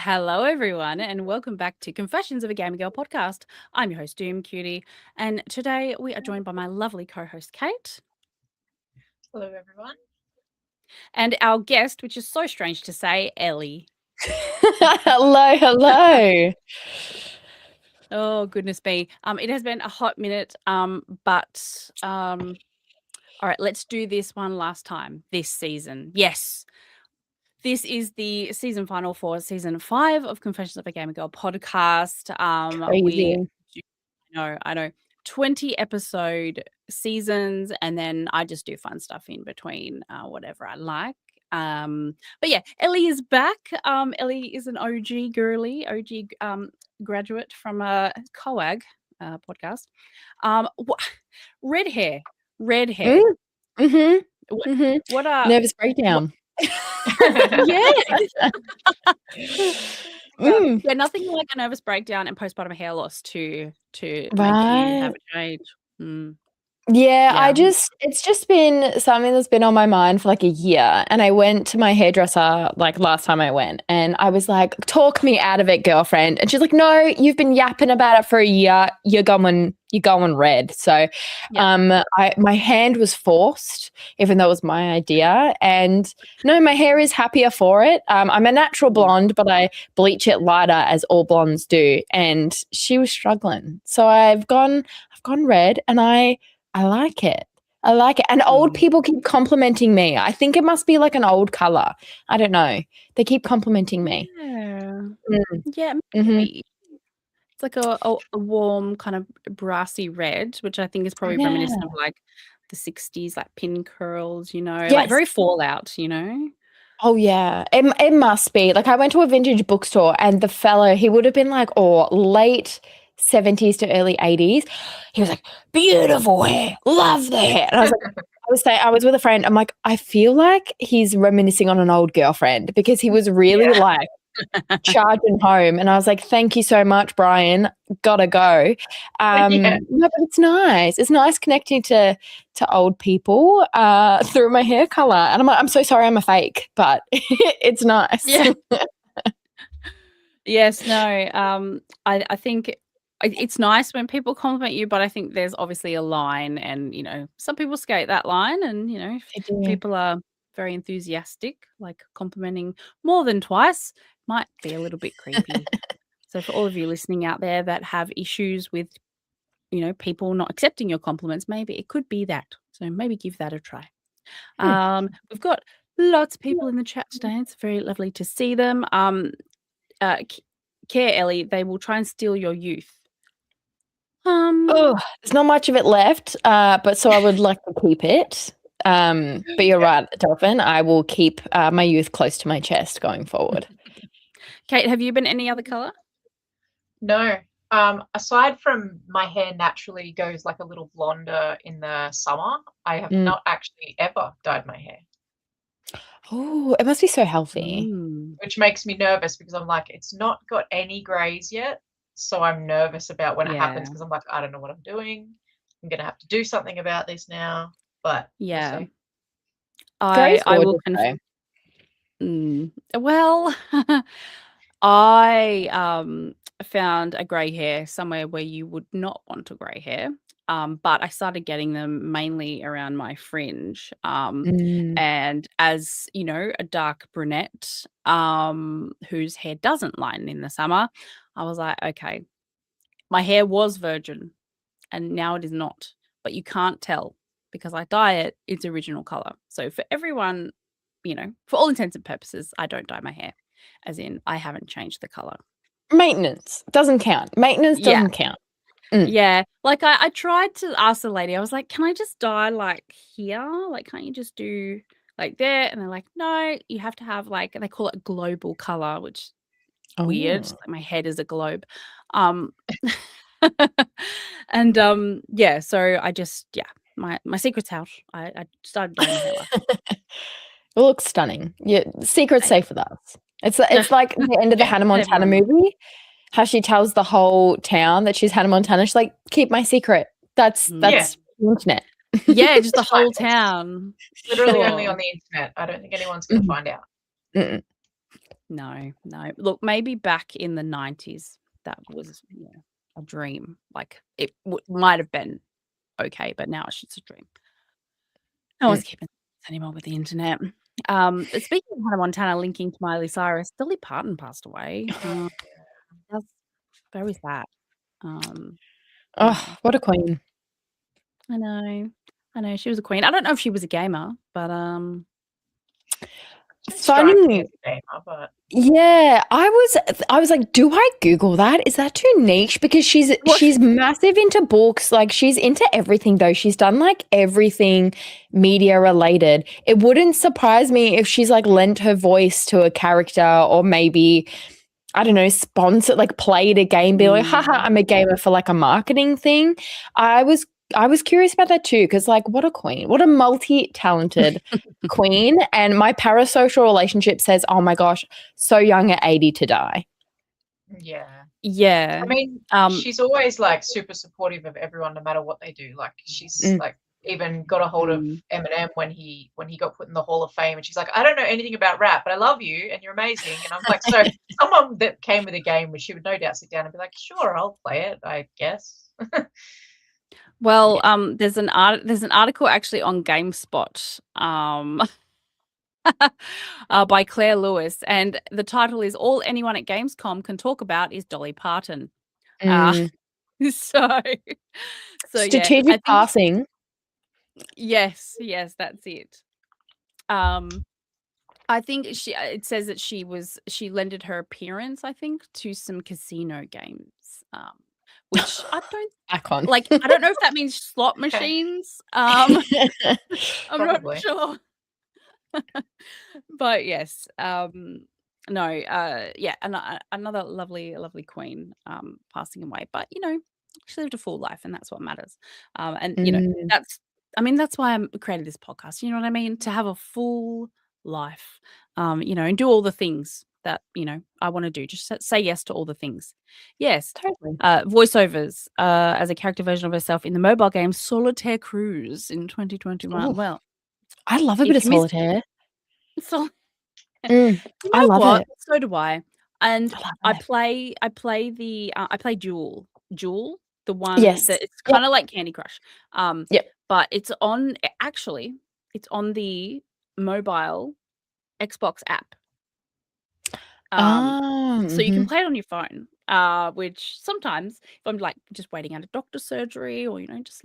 Hello, everyone, and welcome back to Confessions of a Gamer Girl podcast. I'm your host, Doom Cutie, and today we are joined by my lovely co-host, Kate, Hello, everyone. and our guest, which is so strange to say, Ellie. Hello. Oh, goodness me. It has been a hot minute, but all right, let's do this one last time this season. Yes. This is the season final for season 5 of Confessions of a Gamer Girl podcast. Crazy. I know, 20 episode seasons, and then I just do fun stuff in between, whatever I like. But yeah, Ellie is back. Ellie is an OG girly, graduate from a COAG podcast. Red hair. Mm-hmm. What are Nervous breakdown. yeah. Mm. Yeah, nothing like a nervous breakdown and postpartum hair loss to make you Right. have a change. Mm. Yeah, it's just been something that's been on my mind for like a year. And I went to my hairdresser like last time I went, and I was like, talk me out of it, girlfriend. And she's like, no, you've been yapping about it for a year. You're going red. So my hand was forced, even though it was my idea. And no, my hair is happier for it. I'm a natural blonde, but I bleach it lighter, as all blondes do. And she was struggling. So I've gone red, and I like it. And old people keep complimenting me. I think it must be like an old color. I don't know. They keep complimenting me. Yeah. Mm. Yeah, Mhm. maybe. It's like a warm kind of brassy red, which I think is probably reminiscent of like the 60s, like pin curls, like Yes. very Fallout, you know? Oh yeah, it must be. Like I went to a vintage bookstore, and the fellow, he would have been like, late 70s to early 80s. He was like, beautiful hair, love the hair. And I was like, I was with a friend. I'm like, I feel like he's reminiscing on an old girlfriend, because he was really like charging home. And I was like, thank you so much, Brian. Gotta go. No, but it's nice. It's nice connecting to old people through my hair color. And I'm like, I'm so sorry I'm a fake, but it's nice. Yeah. Yes, no. I think it's nice when people compliment you, but I think there's obviously a line, and some people skate that line, and if people are very enthusiastic, like complimenting more than twice, might be a little bit creepy. So for all of you listening out there that have issues with people not accepting your compliments, maybe it could be that. So maybe give that a try. We've got lots of people in the chat today. It's very lovely to see them. Care Ellie, they will try and steal your youth. There's not much of it left, but so I would like to keep it. But you're right, Dolphin. I will keep my youth close to my chest going forward. Kate, have you been any other color? No. Aside from my hair naturally goes like a little blonder in the summer, I have not actually ever dyed my hair. Oh, it must be so healthy. Which makes me nervous, because I'm like, it's not got any grays yet. So I'm nervous about when it happens, because I'm like, I don't know what I'm doing. I'm going to have to do something about this now. But yeah, we'll see. I will well, I found a grey hair somewhere where you would not want a grey hair. But I started getting them mainly around my fringe. And as a dark brunette whose hair doesn't lighten in the summer, I was like, okay, my hair was virgin and now it is not, but you can't tell because I dye it its original color. So for everyone, for all intents and purposes, I don't dye my hair, as in I haven't changed the color. Maintenance doesn't count. Maintenance doesn't count. Yeah, like I tried to ask the lady, I was like, can I just dye like here? Like, can't you just do like there? And they're like, no, you have to have like, they call it global color, which weird. Like my head is a globe. And so I just my secret's out. I started dyeing my hair last. It looks stunning. Yeah, secret's safe with us. It's like the end of the Hannah Montana movie, how she tells the whole town that she's Hannah Montana. She's like, keep my secret. That's the internet. Yeah, just the whole town. Literally only on the internet. I don't think anyone's going to find out. No. Look, maybe back in the 90s, that was a dream. Like it might have been okay, but now it's just a dream. No one's keeping this anymore with the internet. Speaking of Hannah Montana linking to Miley Cyrus, Dolly Parton passed away. That's very sad. Oh, what a queen. I know. She was a queen. I don't know if she was a gamer, but funny. Yeah, I was like, do I Google that? Is that too niche? Because she's massive into books. Like she's into everything though. She's done like everything media related. It wouldn't surprise me if she's like lent her voice to a character or maybe, I don't know, sponsor, like played a game, be like, haha, I'm a gamer for like a marketing thing. I was curious about that too, because like, what a queen, what a multi-talented queen. And my parasocial relationship says, oh my gosh, so young at 80 to die. Yeah. I mean, she's always like super supportive of everyone, no matter what they do. Like she's like even got a hold of Eminem when he got put in the Hall of Fame, and she's like, I don't know anything about rap, but I love you and you're amazing. And I'm like, so someone that came with a game, which she would no doubt sit down and be like, sure, I'll play it, I guess. Well, there's an article actually on GameSpot by Claire Lewis, and the title is "All Anyone at Gamescom Can Talk About Is Dolly Parton." So strategic passing. Yes, that's it. I think it says that she lended her appearance, I think, to some casino games. Which I don't like. I don't know if that means slot machines. I'm not sure. But yes, no, yeah, another lovely queen passing away. But she lived a full life, and that's what matters. And that's why I created this podcast. You know what I mean? To have a full life, and do all the things that I want to do. Just say yes to all the things. Yes, totally. Voiceovers as a character version of herself in the mobile game Solitaire Cruise in 2021. Ooh. Well, I love a bit of solitaire. I love it. So do I. And I play Jewel, the one that it's kind of like Candy Crush. But it's on the mobile Xbox app. So you can play it on your phone, which sometimes if I'm like just waiting out a doctor's surgery or I just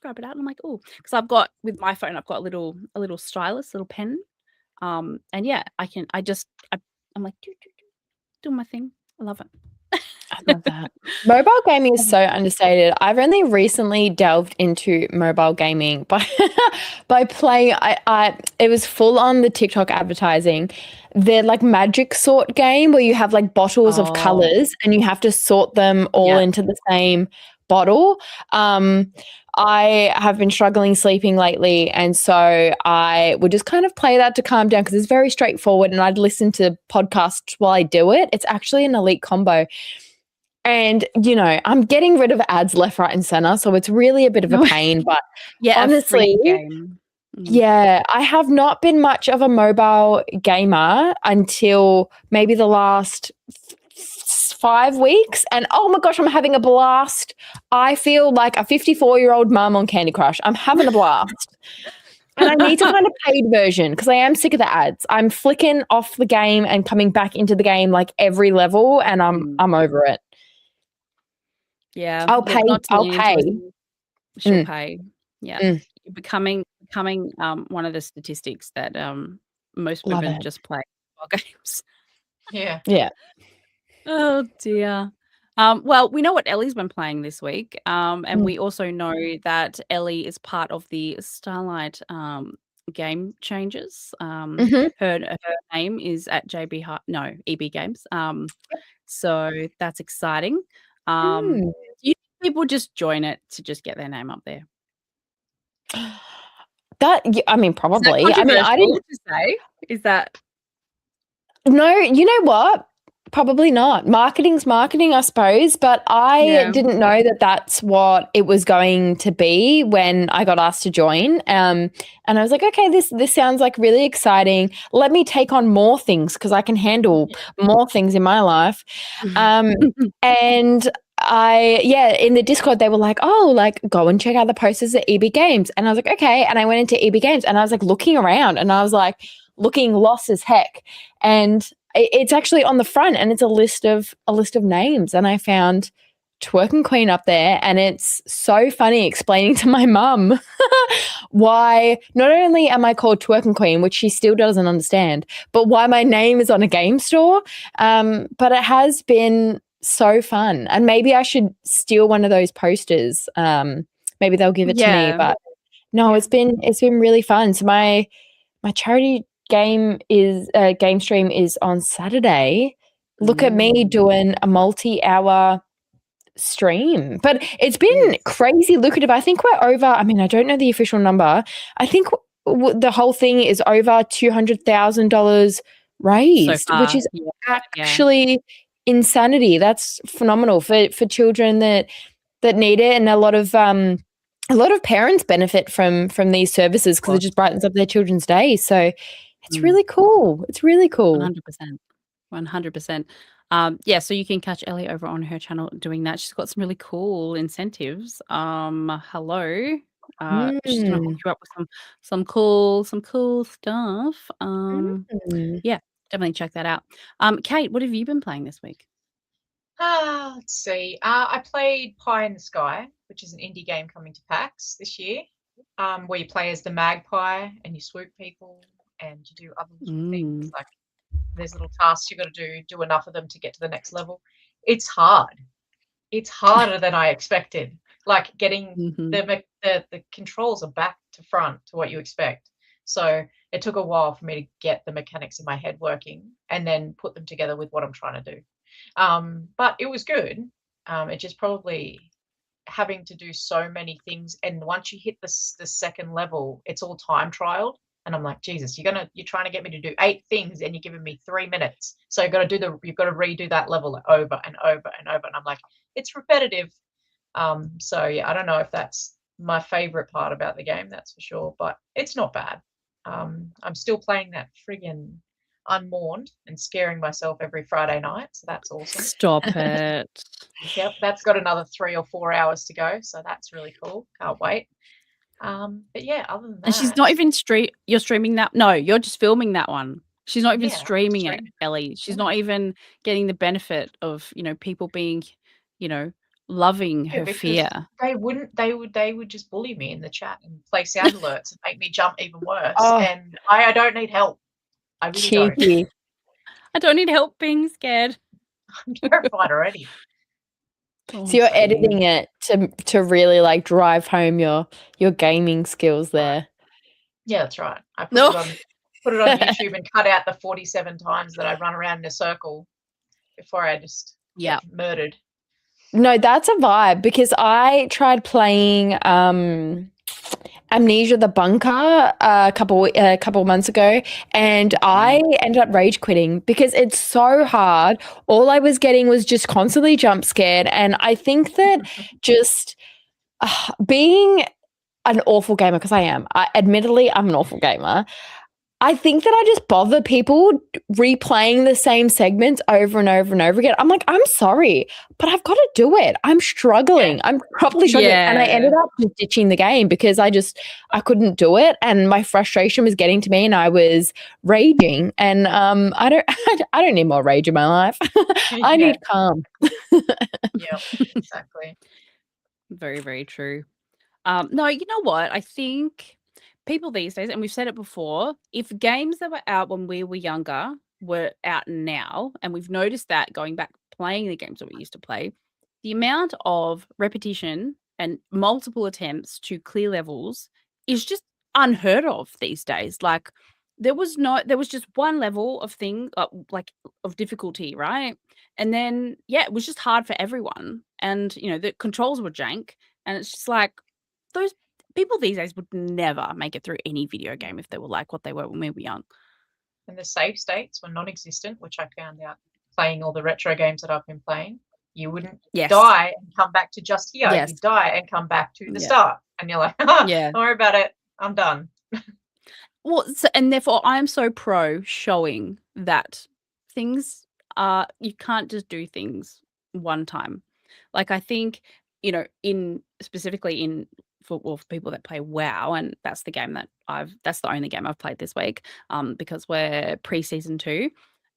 grab it out and I'm like, oh, because I've got with my phone I've got a little stylus, little pen, and yeah, I'm like do my thing. I love it. I love that. Mobile gaming is so understated. I've only recently delved into mobile gaming by playing. It was full on the TikTok advertising. They're like magic sort game where you have like bottles of colors and you have to sort them all into the same bottle. I have been struggling sleeping lately, and so I would just kind of play that to calm down because it's very straightforward, and I'd listen to podcasts while I do it. It's actually an elite combo. And, I'm getting rid of ads left, right, and center, so it's really a bit of a pain. But honestly, I have not been much of a mobile gamer until maybe the last 5 weeks. And oh my gosh, I'm having a blast. I feel like a 54-year-old mum on Candy Crush. I'm having a blast. And I need to find a paid version because I am sick of the ads. I'm flicking off the game and coming back into the game like every level, and I'm over it. Yeah, I'll pay. She'll pay. Yeah, you're becoming one of the statistics that most women just play games. Yeah. Oh dear. Well, we know what Ellie's been playing this week, and we also know that Ellie is part of the Starlight game changes. Her name is at EB Games. So that's exciting. Do you think people just join it to just get their name up there? Probably. I didn't say. Is that? No, you know what? Probably not. Marketing's marketing, I suppose, but I didn't know that that's what it was going to be when I got asked to join. And I was like, okay, this sounds like really exciting. Let me take on more things because I can handle more things in my life. And in the Discord, they were like, oh, like go and check out the posters at EB Games. And I was like, okay. And I went into EB Games and I was like looking around and I was like looking lost as heck. And it's actually on the front and it's a list of names. And I found Twerking Queen up there, and it's so funny explaining to my mum why not only am I called Twerking Queen, which she still doesn't understand, but why my name is on a game store. But it has been so fun, and maybe I should steal one of those posters. Maybe they'll give it to me, but no, it's been really fun. So my charity game stream is on Saturday. Look at me doing a multi-hour stream, but it's been crazy lucrative. I think we're over, I mean, I don't know the official number. I think the whole thing is over $200,000 raised, so which is actually insanity. That's phenomenal for children that need it, and a lot of parents benefit from these services because it just brightens up their children's day. So it's really cool. It's really cool. 100%. So you can catch Ellie over on her channel doing that. She's got some really cool incentives. Hello. She's gonna hook you up with some cool stuff. Yeah, definitely check that out. Kate, what have you been playing this week? Let's see. I played Pie in the Sky, which is an indie game coming to PAX this year, where you play as the magpie and you swoop people and you do other little things, like there's little tasks you got to do enough of them to get to the next level. It's hard. It's harder than I expected. Like getting the controls are back to front to what you expect. So it took a while for me to get the mechanics in my head working and then put them together with what I'm trying to do. But it was good. It just probably having to do so many things, and once you hit the second level, it's all time trialed. And I'm like, Jesus, you're trying to get me to do 8 things and you're giving me 3 minutes. So you've got to redo that level over and over and over. And I'm like, it's repetitive. So yeah, I don't know if that's my favorite part about the game, that's for sure, but it's not bad. I'm still playing that friggin' Unmourned and scaring myself every Friday night. So that's awesome. Stop it. Yep, that's got another 3 or 4 hours to go. So that's really cool. Can't wait. But yeah, other than that, and she's not even you're streaming that. No, you're just filming that one. She's not even streaming it, Ellie. She's not even getting the benefit of, people being, loving her fear. They would just bully me in the chat and play sound alerts and make me jump even worse. And I don't need help. I really don't. I don't need help being scared. I'm terrified already. So you're editing it to really like drive home your gaming skills there. Yeah, that's right. I put it on YouTube and cut out the 47 times that I run around in a circle before I just get murdered. No, that's a vibe, because I tried playing Amnesia the Bunker a couple months ago, and I ended up rage quitting because it's so hard. All I was getting was just constantly jump scared, and I think that just being an awful gamer, because admittedly I'm an awful gamer, I think that I just bother people replaying the same segments over and over and over again. I'm like, I'm sorry, but I've got to do it. I'm struggling. I'm probably struggling. And I ended up just ditching the game because I couldn't do it. And my frustration was getting to me and I was raging. And I don't need more rage in my life. I need calm. Yeah, exactly. Very, very true. No, you know what? I think people these days, and we've said it before, if games that were out when we were younger were out now, and we've noticed that going back playing the games that we used to play, the amount of repetition and multiple attempts to clear levels is just unheard of these days. Like there was just one level of of difficulty, right? And then it was just hard for everyone, and the controls were jank, and it's just like those people these days would never make it through any video game if they were like what they were when we were young. And the save states were non-existent, which I found out playing all the retro games that I've been playing, you wouldn't Yes. die and come back to just here. Yes. You die and come back to the Yeah. start. And you're like, Yeah. don't worry about it. I'm done. Well, and therefore I am so pro showing that things are, you can't just do things one time. Like, I think, you know, specifically for people that play WoW, and that's the game that that's the only game I've played this week, because we're pre-season 2.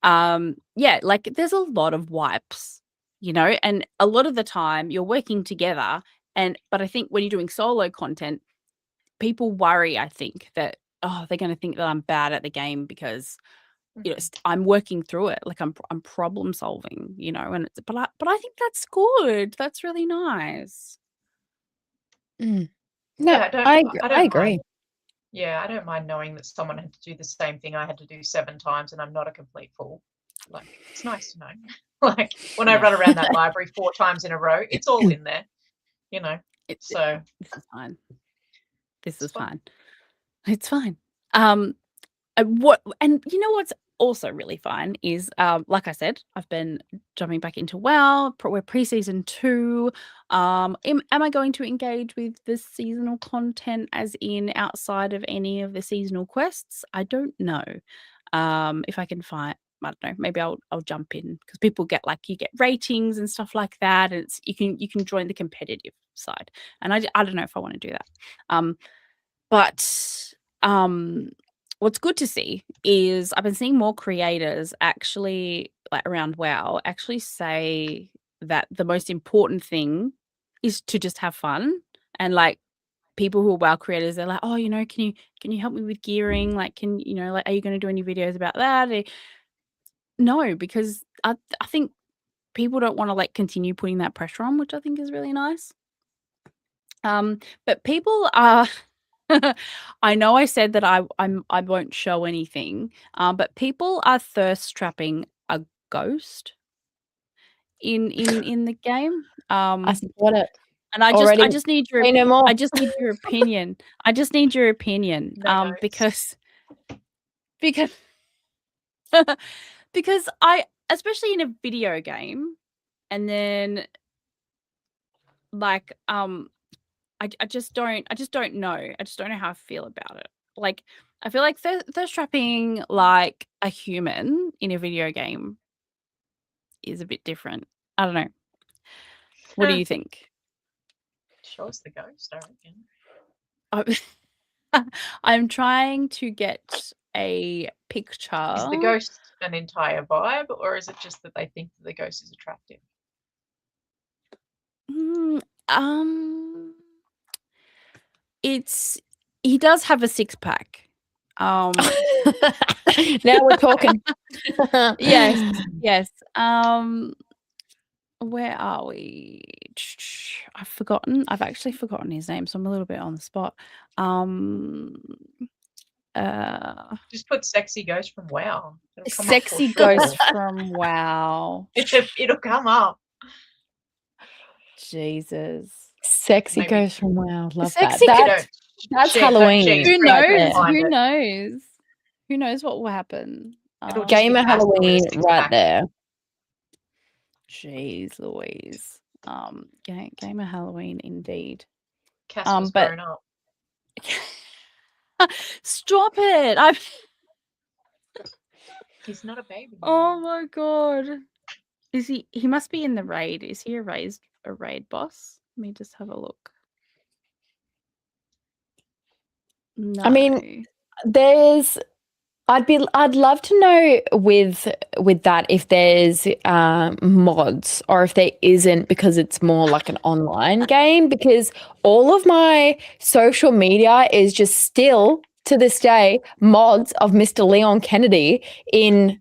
Yeah, like there's a lot of wipes, you know, and a lot of the time you're working together, but I think when you're doing solo content, people worry, I think, that, oh, they're going to think that I'm bad at the game because, you know, I'm working through it. Like I'm problem solving, you know, but I think that's good. That's really nice. No, Yeah, I don't agree. mind. Yeah, I don't mind knowing that someone had to do the same thing I had to do 7 times and I'm not a complete fool. Like, it's nice to know. Like, when I Yeah. run around that library 4 times in a row, it's all in there, you know. So This is fine. This It's is fine. fine. It's fine. And you know what's also really fun is, like I said, I've been jumping back into WoW. We're pre-season 2. Am I going to engage with the seasonal content as in outside of any of the seasonal quests? I don't know. If I can find, I don't know, maybe I'll jump in, because people get, like, you get ratings and stuff like that, and you can join the competitive side, and I don't know if I want to do that. But what's good to see is I've been seeing more creators actually, like around WoW, actually say that the most important thing is to just have fun. And like, people who are WoW creators, they're like, oh, you know, can you help me with gearing? Like, you know, like, are you going to do any videos about that? No, because I think people don't want to, like, continue putting that pressure on, which I think is really nice. But people are I know I said that I won't show anything, but people are thirst trapping a ghost in the game. I support it. And I Already just need your say no more. I just need your opinion. I just need your opinion. No Because because especially in a video game, and then, like, I just don't know. I just don't know how I feel about it. Like, I feel like thirst trapping like a human in a video game is a bit different. I don't know. What do you think? show us the ghost, I reckon. I'm trying to get a picture. Is the ghost an entire vibe, or is it just that they think that the ghost is attractive? He does have a 6-pack. Now we're talking. Yes. Where are we? I've actually forgotten his name, so I'm a little bit on the spot. Just put sexy ghost from WoW. Sexy ghost from WoW. It'll come up. Jesus. Sexy Maybe. ghost from WoW. Love Sexy that. That's Halloween. Who knows? Right, Who knows? Who knows what will happen? Gamer Halloween right there. Jeez Louise. Gamer Halloween indeed. Cass was grown up. Stop it! He's not a baby. Oh my god. Is he must be in the raid. Is he a raid boss? Let me just have a look. No. I mean, I'd love to know with that if there's mods, or if there isn't, because it's more like an online game, because all of my social media is just still to this day mods of Mr. Leon Kennedy in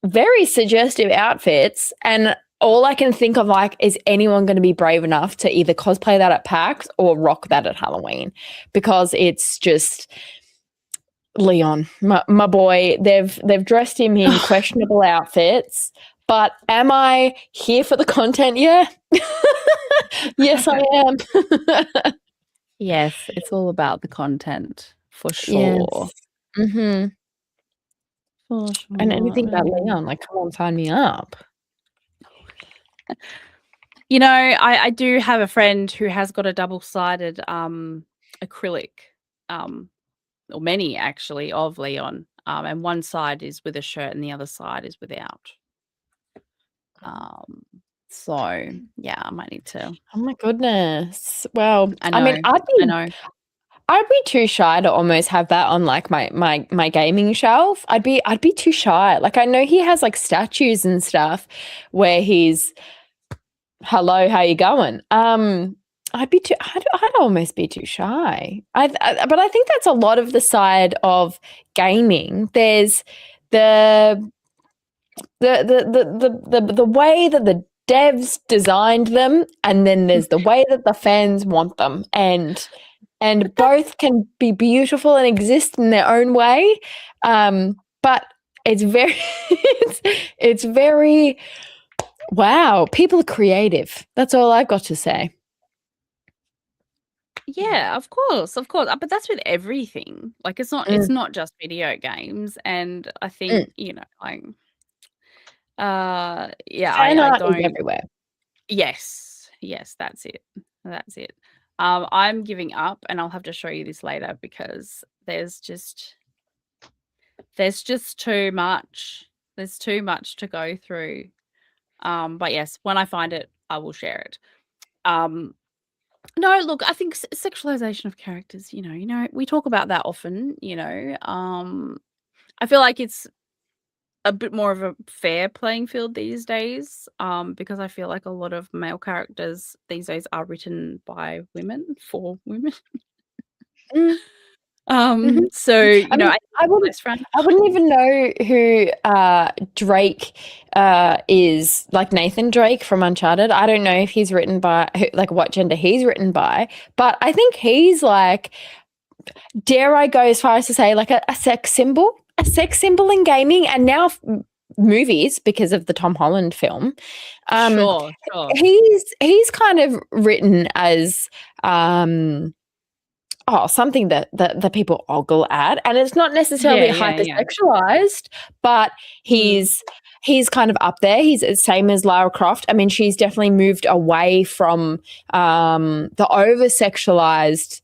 very suggestive outfits, and all I can think of, like, is anyone going to be brave enough to either cosplay that at PAX or rock that at Halloween? Because it's just Leon, my boy. They've dressed him in questionable outfits, but am I here for the content? Yeah. Yes, I am. Yes, it's all about the content, for sure. Yes. Mm-hmm. For sure. And anything about Leon, like, come on, sign me up. You know, I do have a friend who has got a double-sided acrylic, or many actually, of Leon. And one side is with a shirt and the other side is without. So yeah, I might need to. Oh my goodness. Well, I know. I mean, I know. I'd be too shy to almost have that on like my gaming shelf. I'd be too shy. Like, I know he has like statues and stuff where he's, hello, how you going? I'd almost be too shy. But I think that's a lot of the side of gaming. There's the way that the devs designed them, and then there's the way that the fans want them, and both can be beautiful and exist in their own way. But it's very it's very, wow, people are creative. That's all I've got to say. Yeah, of course. But that's with everything. Like, it's not just video games. And I think, you know, like, yeah, Fan I art don't. is everywhere. Yes, that's it. I'm giving up, and I'll have to show you this later because there's just too much. There's too much to go through. But yes, when I find it, I will share it. No, look, I think sexualization of characters, you know, we talk about that often, you know. I feel like it's a bit more of a fair playing field these days, because I feel like a lot of male characters these days are written by women for women. So, you know, I wouldn't even know who Drake is, like Nathan Drake from Uncharted. I don't know if he's written by, like, what gender he's written by, but I think he's like, dare I go as far as to say, like a sex symbol in gaming, and now movies because of the Tom Holland film. Sure. He's kind of written as something that people ogle at, and it's not necessarily hypersexualized, but he's kind of up there. He's the same as Lara Croft. I mean, she's definitely moved away from the over-sexualized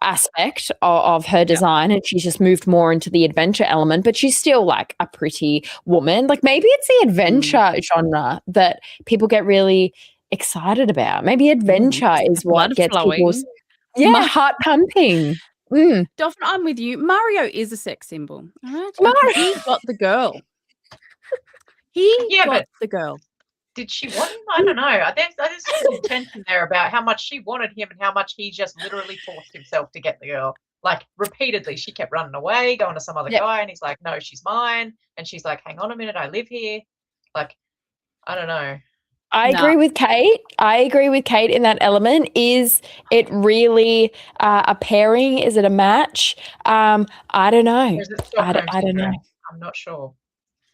aspect of her design, and she's just moved more into the adventure element, but she's still like a pretty woman. Like, maybe it's the adventure genre that people get really excited about. Maybe adventure is what gets people's heart pumping. Dolphin, I'm with you. Mario is a sex symbol. All right? He got the girl. Got the girl. Did she want him? I don't know. There's some tension there about how much she wanted him and how much he just literally forced himself to get the girl. Like, repeatedly, she kept running away, going to some other guy, and he's like, no, she's mine. And she's like, hang on a minute, I live here. Like, I don't know. I agree with Kate. In that element. Is it really a pairing? Is it a match? I don't know. I don't know. I'm not sure.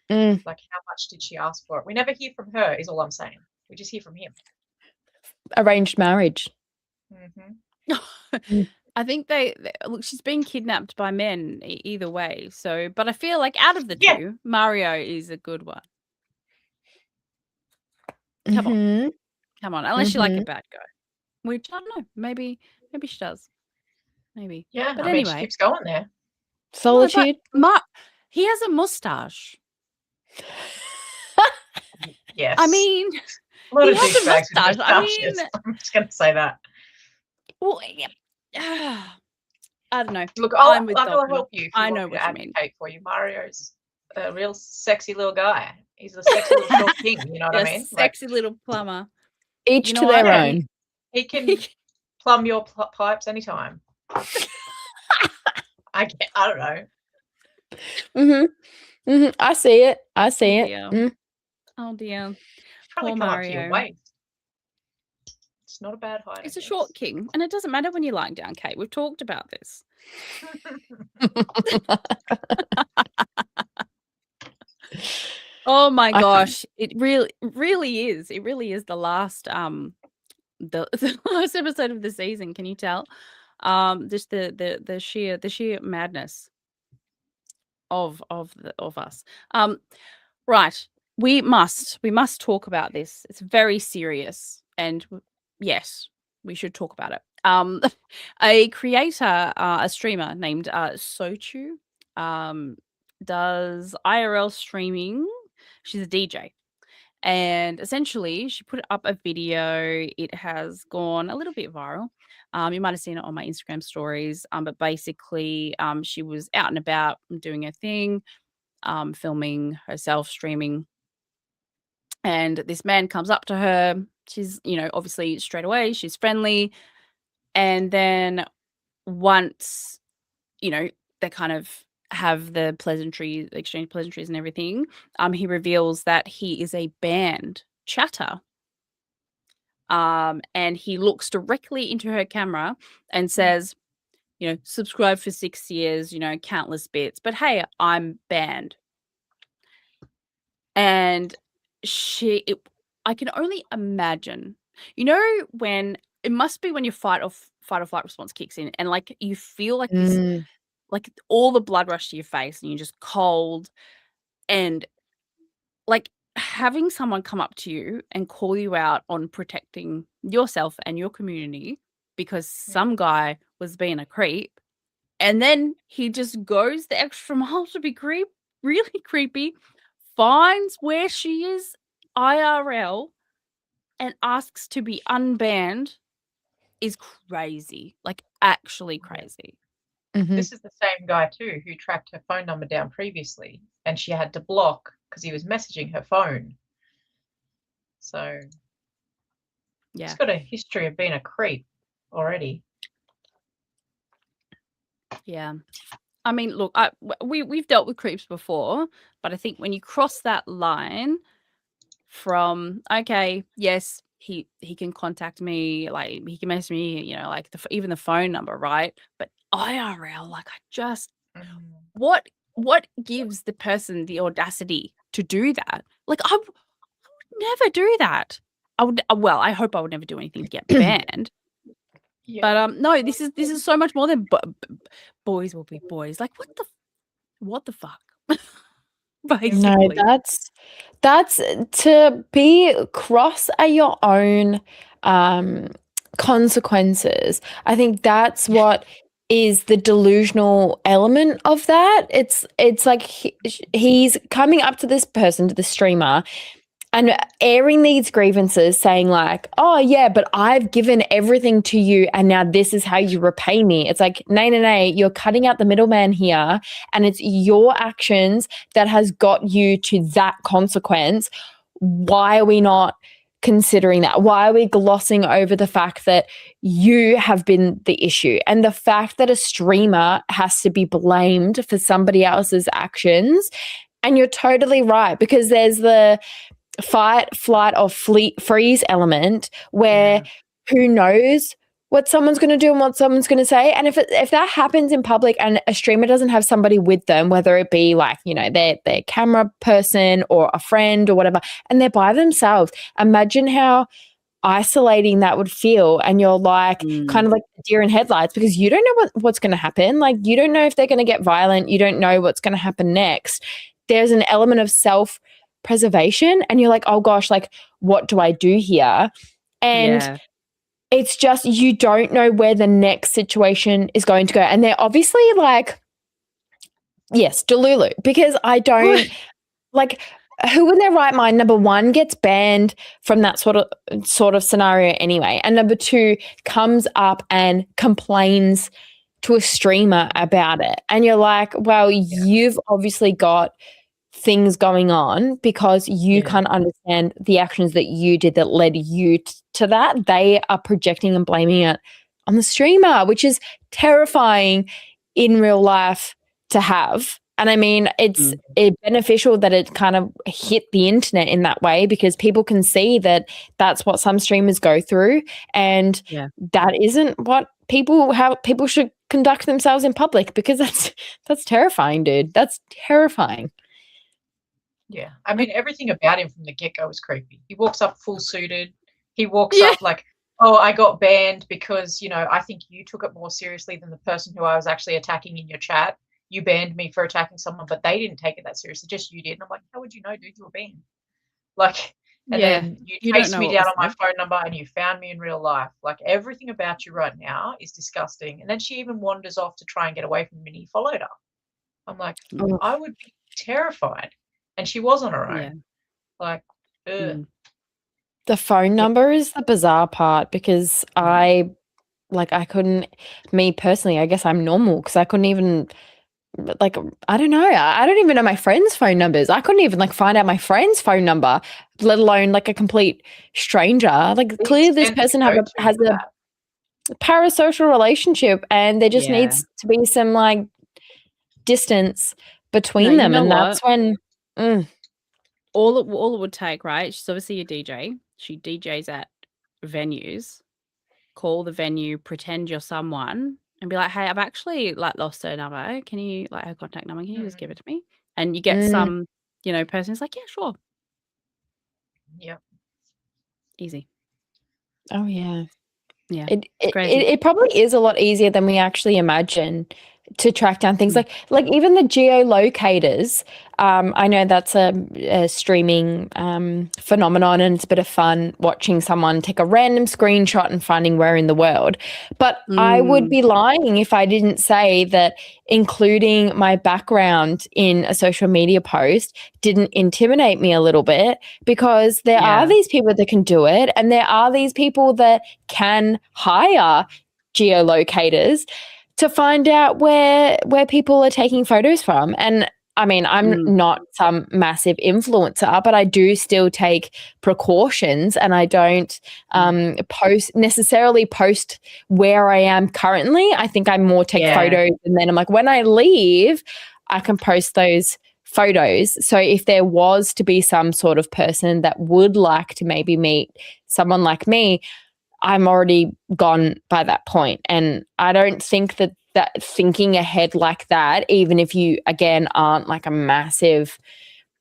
Like, how much did she ask for it? We never hear from her, is all I'm saying. We just hear from him. Arranged marriage. I think they look, she's been kidnapped by men either way. So, but I feel like out of the two, Mario is a good one. Come on. Unless you like a bad guy, which I don't know. Maybe she does. Maybe. Yeah, but I anyway, mean, she keeps going there. Solitude. He has a mustache. Yes. I mean, a lot he of has a mustache. I mean, I'm just going to say that. Well, I don't know. Look, I'll help you. I know what you mean. For you, Mario's a real sexy little guy. He's a sexy little short king. You know what I mean? Sexy little plumber. Each to their own. He can plumb your pipes anytime. I don't know. I see it. Dear. Oh dear. Probably come up to your waist. It's not a bad height. It's a short king, and it doesn't matter when you're lying down, Kate. We've talked about this. Oh my gosh, it really is. It really is the last the last episode of the season. Can you tell? Just the sheer madness. of us. Right. We must talk about this. It's very serious, and yes, we should talk about it. A creator, a streamer named Sochu, does IRL streaming. She's a DJ. And essentially, she put up a video. It has gone a little bit viral. You might have seen it on my Instagram stories. But basically, she was out and about doing her thing, filming herself, streaming. And this man comes up to her. She's, obviously straight away, she's friendly. And then once, they kind of have the exchange pleasantries and everything, he reveals that he is a banned chatter. And he looks directly into her camera and says, subscribe for 6 years, countless bits, but hey, I'm banned. And I can only imagine, when it must be when your fight or flight response kicks in, and like you feel like this, like all the blood rush to your face, and you're just cold, and like having someone come up to you and call you out on protecting yourself and your community because some guy was being a creep, and then he just goes the extra mile to be really creepy, finds where she is IRL and asks to be unbanned, is crazy. Like actually crazy. This is the same guy too who tracked her phone number down previously, and she had to block because he was messaging her phone. So yeah, he's got a history of being a creep already. Yeah. I mean, look, we've dealt with creeps before, but I think when you cross that line from, okay, yes, he can contact me, like he can message me, like even the phone number, right? But IRL, like I just, what gives the person the audacity to do that? Like I would never do that. I hope I would never do anything to get banned. Yeah. But no, this is so much more than boys will be boys. Like what the fuck? Basically. No, that's to be cross at your own consequences. I think that's what is the delusional element of that. It's like he's coming up to this person, to the streamer, and airing these grievances, saying like, oh yeah, but I've given everything to you and now this is how you repay me. It's like, nay, you're cutting out the middleman here, and it's your actions that has got you to that consequence. Why are we not considering that? Why are we glossing over the fact that you have been the issue, and the fact that a streamer has to be blamed for somebody else's actions? And you're totally right, because there's the fight, flight, or freeze element where who knows what someone's going to do and what someone's going to say. And if that happens in public and a streamer doesn't have somebody with them, whether it be like, their camera person or a friend or whatever, and they're by themselves, imagine how isolating that would feel. And you're like kind of like a deer in headlights, because you don't know what's going to happen. Like you don't know if they're going to get violent. You don't know what's going to happen next. There's an element of self-preservation, and you're like, oh gosh, like what do I do here? And it's just, you don't know where the next situation is going to go. And they're obviously like, yes, Delulu, because I don't like, who in their right mind, number one, gets banned from that sort of scenario anyway, and number two, comes up and complains to a streamer about it. And you're like, well, you've obviously got things going on because you can't understand the actions that you did that led you to that. They are projecting and blaming it on the streamer, which is terrifying in real life to have. And I mean, it's beneficial that it kind of hit the internet in that way, because people can see that that's what some streamers go through, and that isn't what how people should conduct themselves in public, because that's terrifying, dude. That's terrifying. Yeah, I mean, everything about him from the get-go was creepy. He walks up full suited. He walks up like, oh, I got banned because, I think you took it more seriously than the person who I was actually attacking in your chat. you banned me for attacking someone, but they didn't take it that seriously, just you did. And I'm like, how would you know, dude, you were banned? Like, and then you don't chased know me what down was on my said. phone number and you found me in real life. Like, everything about you right now is disgusting. And then she even wanders off to try and get away from me, and he followed her. I'm like, Oh. I would be terrified. And she was on her own. Yeah. Like, ugh. The phone number is the bizarre part, because I couldn't, me personally, I guess I'm normal, because I couldn't even, like, I don't know. I don't even know my friends' phone numbers. I couldn't even, like, find out my friend's phone number, let alone, like, a complete stranger. Like, clearly this person has a parasocial relationship, and there just needs to be some, like, distance between them. And that's when all it would take, right? She's obviously a DJ. She DJs at venues. Call the venue, pretend you're someone, and be like, hey, I've actually, like, lost her number. Can you, like, her contact number, can you just give it to me? And you get some, you know, person who's like, yeah, sure. Yep. Easy. Oh yeah. Yeah. It probably is a lot easier than we actually imagine to track down things like even the geolocators. I know that's a streaming phenomenon, and it's a bit of fun watching someone take a random screenshot and finding where in the world. But I would be lying if I didn't say that including my background in a social media post didn't intimidate me a little bit, because there are these people that can do it, and there are these people that can hire geolocators to find out where people are taking photos from. And I mean, I'm not some massive influencer, but I do still take precautions, and I don't necessarily post where I am currently. I think I more take photos, and then I'm like, when I leave, I can post those photos. So if there was to be some sort of person that would like to maybe meet someone like me, I'm already gone by that point. And I don't think that thinking ahead like that, even if you, again, aren't like a massive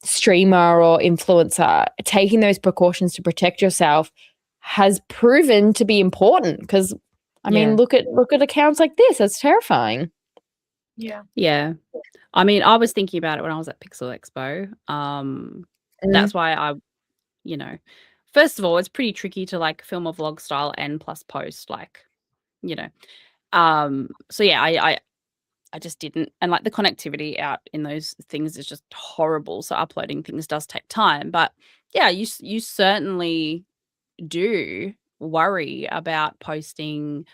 streamer or influencer, taking those precautions to protect yourself has proven to be important. Because, I mean, look at accounts like this. It's terrifying. Yeah. Yeah. I mean, I was thinking about it when I was at Pixel Expo. That's why I, you know, first of all, it's pretty tricky to, like, film a vlog style and plus post, like, you know. So yeah, I just didn't, and, like, the connectivity out in those things is just horrible. So uploading things does take time. But yeah, you certainly do worry about posting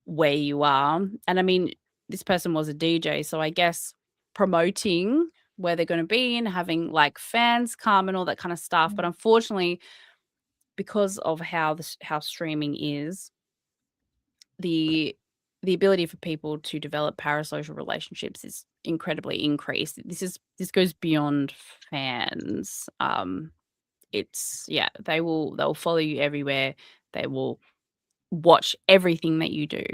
where you are. And I mean, this person was a DJ, so I guess promoting where they're going to be and having, like, fans come and all that kind of stuff. But unfortunately, because of how streaming is, the ability for people to develop parasocial relationships is incredibly increased. This goes beyond fans. They'll follow you everywhere. They will watch everything that you do,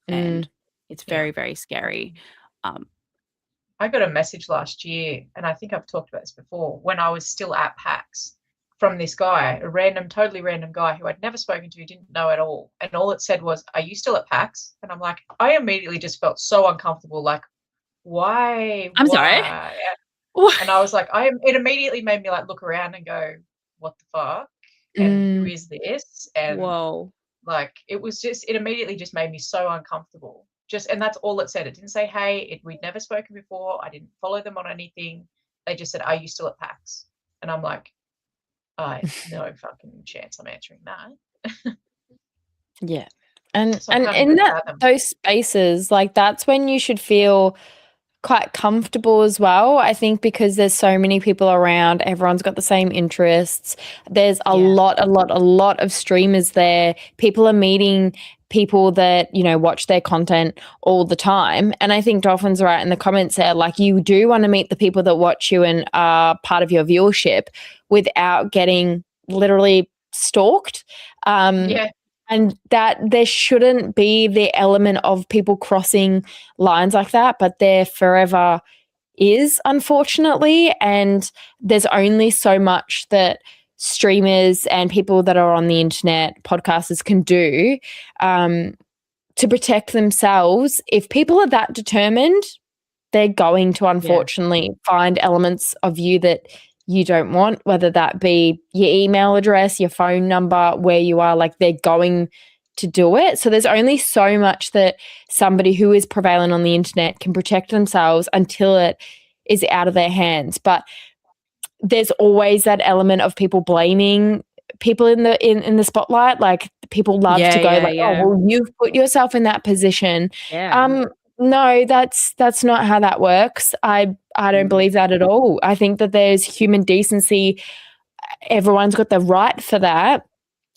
and it's very, very scary. I got a message last year, and I think I've talked about this before, when I was still at PAX, from this guy, a totally random guy who I'd never spoken to, didn't know at all. And all it said was, are you still at PAX? And I'm like, I immediately just felt so uncomfortable. Like, why? I'm sorry. And I was like, it immediately made me, like, look around and go, what the fuck? And who is this? And whoa. Like, it immediately just made me so uncomfortable. And that's all it said. It didn't say, hey, we'd never spoken before. I didn't follow them on anything. They just said, are you still at PAX? And I'm like, no fucking chance I'm answering that. Yeah. And in those spaces, like, that's when you should feel quite comfortable as well, I think, because there's so many people around, everyone's got the same interests. There's a lot of streamers there. People are meeting people that, you know, watch their content all the time. And I think Dolphin's right in the comments there, like, you do want to meet the people that watch you and are part of your viewership without getting literally stalked. And that there shouldn't be the element of people crossing lines like that, but there forever is, unfortunately. And there's only so much that streamers and people that are on the internet, podcasters, can do to protect themselves. If people are that determined, they're going to unfortunately find elements of you that you don't want, whether that be your email address, your phone number, where you are, like they're going to do it. So there's only so much that somebody who is prevalent on the internet can protect themselves until it is out of their hands. But there's always that element of people blaming people in the spotlight. Like people love to go oh, well, you've put yourself in that position. No, that's not how that works. I don't believe that at all. I think that there's human decency. Everyone's got the right for that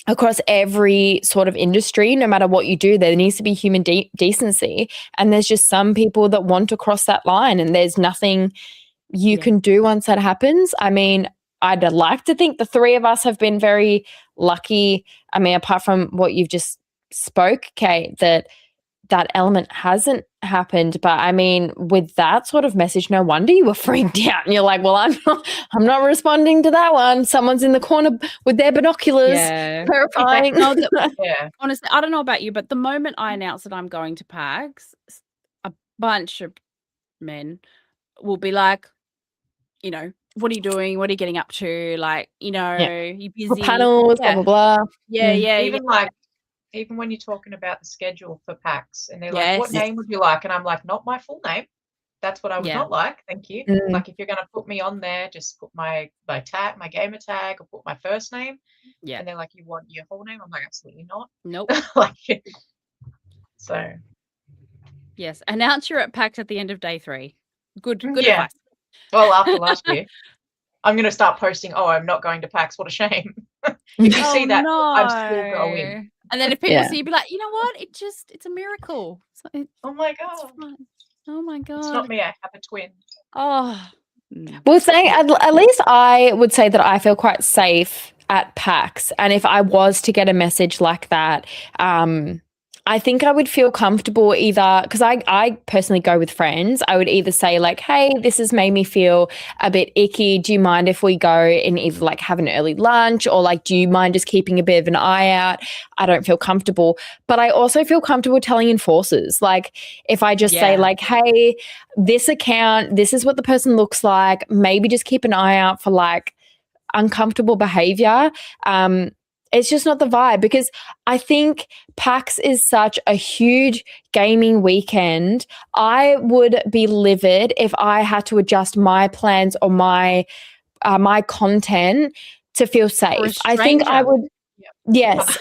across every sort of industry. No matter what you do, there needs to be human decency. And there's just some people that want to cross that line, and there's nothing you can do once that happens. I mean, I'd like to think the three of us have been very lucky. I mean, apart from what you've just spoke, Kate, that element hasn't happened. But I mean, with that sort of message, no wonder you were freaked out. And you're like, well, I'm not responding to that one. Someone's in the corner with their binoculars. Terrifying. Honestly, I don't know about you, but the moment I announce that I'm going to PAX, a bunch of men will be like, you know, what are you doing? What are you getting up to? Like, you know, you busy? Panels, blah, blah, blah. Even when you're talking about the schedule for PAX, and they're like, what name would you like? And I'm like, not my full name. That's what I would not like. Thank you. Like, if you're going to put me on there, just put my tag, my gamer tag, or put my first name. And they're like, you want your whole name? I'm like, absolutely not. Nope. So. Yes. Announce you're at PAX at the end of day 3. Good advice. Well, after last year, I'm going to start posting, I'm not going to PAX. What a shame. If you see that, I'm still going. And then if people see you, be like, you know what? It's a miracle. Oh my God. Oh my God. It's not me. I have a twin. Oh. Well, saying at least I would say that I feel quite safe at PAX. And if I was to get a message like that, I think I would feel comfortable either, because I personally go with friends. I would either say like, hey, this has made me feel a bit icky. Do you mind if we go and either like have an early lunch, or like, do you mind just keeping a bit of an eye out? I don't feel comfortable. But I also feel comfortable telling enforcers. Like if I just say like, hey, this account, this is what the person looks like. Maybe just keep an eye out for like uncomfortable behavior. It's just not the vibe, because I think PAX is such a huge gaming weekend. I would be livid if I had to adjust my plans or my content to feel safe. I think I would,